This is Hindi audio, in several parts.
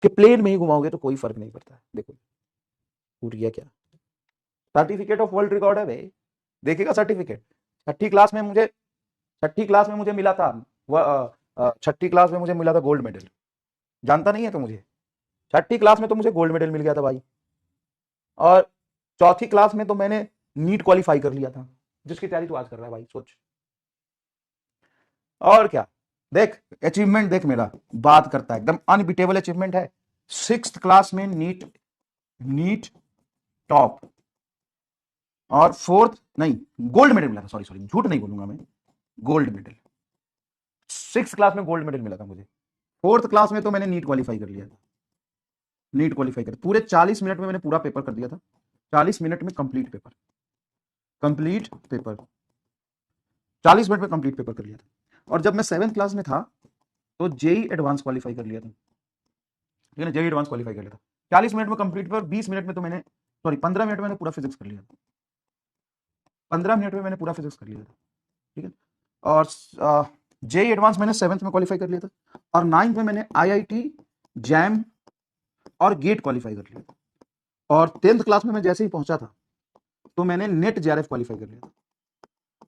कि प्लेन में ही घुमाओगे तो कोई फर्क नहीं पड़ता है। देखो टूट गया क्या, सर्टिफिकेट ऑफ वर्ल्ड रिकॉर्ड है भाई, देखिएगा सर्टिफिकेट। छठी क्लास में मुझे मिला था, छठी क्लास में मुझे मिला था गोल्ड मेडल। जानता नहीं है तो मुझे, छठी क्लास में तो मुझे गोल्ड मेडल मिल गया था भाई। और चौथी क्लास में तो मैंने नीट क्वालिफाई कर लिया था, जिसकी तैयारी तो आज कर रहा है भाई, सोच। और क्या, देख अचीवमेंट देख, मेरा बात करता है, एकदम अनबिटेबल अचीवमेंट है। सिक्स्थ क्लास में नीट, नीट टॉप, और फोर्थ नहीं, गोल्ड मेडल मिला था, सॉरी सॉरी झूठ नहीं बोलूंगा मैं, गोल्ड मेडल। सिक्स क्लास में गोल्ड मेडल मिला था मुझे। फोर्थ क्लास में तो मैंने नीट क्वालिफाई कर लिया था, नीट क्वालिफाई कर पूरे 40 मिनट में मैंने पूरा पेपर कर दिया था, 40 मिनट में complete paper, complete paper 40 minute में कंप्लीट पेपर कर लिया था। और जब मैं 7th क्लास में था तो जेई एडवांस क्वालिफाई कर लिया था, ठीक है, जेई एडवांस क्वालिफाई कर लिया था। 40 मिनट में कंप्लीट पेपर, 20 मिनट में तो मैंने, सॉरी 15 मिनट में मैंने पूरा फिजिक्स कर लिया था, 15 मिनट में मैंने पूरा फिजिक्स कर लिया था, ठीक है। और जेई एडवांस मैंने 7th में क्वालिफाई कर लिया था, और 9th में मैंने आईआईटी, जैम और गेट क्वालिफाई कर लिया था। और 10th क्लास में मैं जैसे ही पहुंचा था तो मैंने नेट जेआरएफ क्वालिफाई कर लिया था,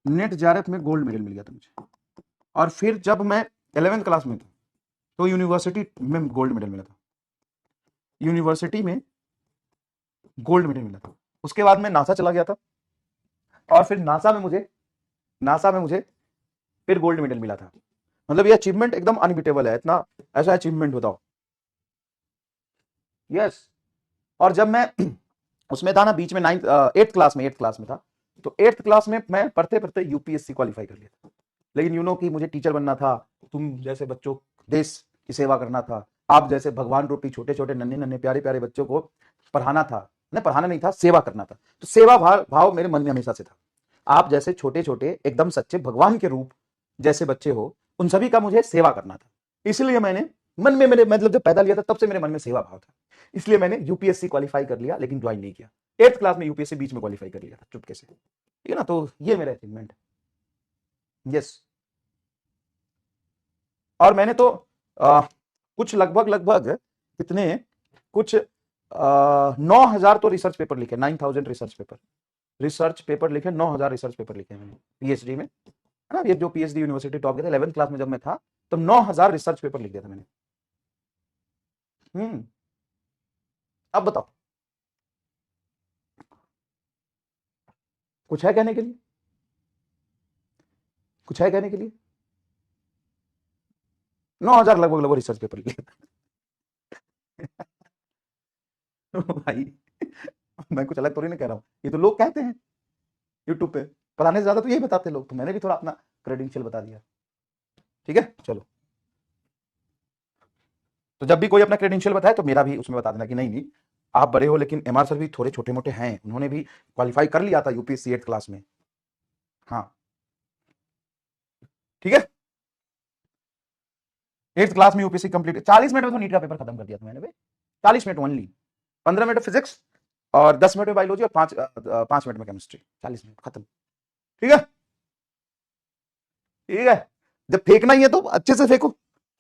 नेट जेआरएफ में गोल्ड मेडल मिल गया था मुझे। और फिर जब मैं 11th क्लास में था तो यूनिवर्सिटी में गोल्ड मेडल मिला था, यूनिवर्सिटी में गोल्ड मेडल मिला था। उसके बाद मैं नासा चला गया था, और फिर नासा में मुझे फिर गोल्ड मेडल मिला था। मतलब ये अचीवमेंट एकदम अनबिटेबल है, इतना ऐसा अचीवमेंट बताओ। यस। और जब मैं उसमें था ना बीच में, 8th क्लास में था, तो 8th क्लास में मैं पढ़ते पढ़ते यूपीएससी क्वालिफाई कर लिया था। लेकिन यू नो कि मुझे टीचर बनना था, तुम जैसे बच्चों, देश की सेवा करना था, आप जैसे भगवान रूपी छोटे छोटे नन्हे नन्हे प्यारे प्यारे बच्चों को पढ़ाना था, नहीं पढ़ाना नहीं था, सेवा करना था। तो सेवा भाव मेरे मन में हमेशा से था। आप जैसे छोटे छोटे एकदम सच्चे भगवान के रूप जैसे बच्चे हो, उन सभी का मुझे सेवा करना था। इसलिए मैंने मन में, मेरे मतलब जब पैदा लिया था तब से मेरे मन में सेवा भाव था, इसलिए मैंने यूपीएससी क्वालिफाई कर लिया, लेकिन ज्वाइन नहीं किया। 8th क्लास में यूपीएससी बीच में क्वालिफाई कर लिया था चुपके से, ठीक है ना। तो ये मेरा अचीवमेंट है। यस। और मैंने तो कुछ लगभग कितने, कुछ 9,000 तो रिसर्च पेपर लिखे, 9,000 रिसर्च पेपर लिखे, 9,000 रिसर्च पेपर लिखे मैंने पीएचडी में, है ना। ये जो पीएचडी यूनिवर्सिटी टॉप गया था 11th क्लास में जब मैं था, तो 9,000 रिसर्च पेपर लिख दिया था मैंने। अब बताओ, कुछ है कहने के लिए, कुछ है कहने के लिए? 9,000 लगभग रिसर्च पेपर लिखे भाई मैं कुछ अलग थोड़ी नहीं कह रहा हूँ, ये तो लोग कहते हैं यूट्यूब पे, पढ़ाने से ज्यादा तो यही बताते लोग, तो मैंने भी थोड़ा अपना क्रेडेंशियल बता दिया, ठीक है। चलो, तो जब भी कोई अपना क्रेडेंशियल बताए तो मेरा भी उसमें बता देना कि नहीं नहीं, आप बड़े हो, लेकिन एमआर सर भी थोड़े छोटे मोटे हैं, उन्होंने भी क्वालिफाई कर लिया था यूपीएससी 8th क्लास में। हाँ, ठीक है। 8th क्लास में यूपीएससी कंप्लीट, 40 मिनट में तो नीट का पेपर खत्म कर दिया था मैंने भाई, 40 मिनट ओनली। 15 मिनट फिजिक्स, और 10 मिनट में बायोलॉजी, और 5 मिनट में केमिस्ट्री, 40 मिनट खत्म, ठीक है। ठीक है, जब फेंकना ही है तो अच्छे से फेंको।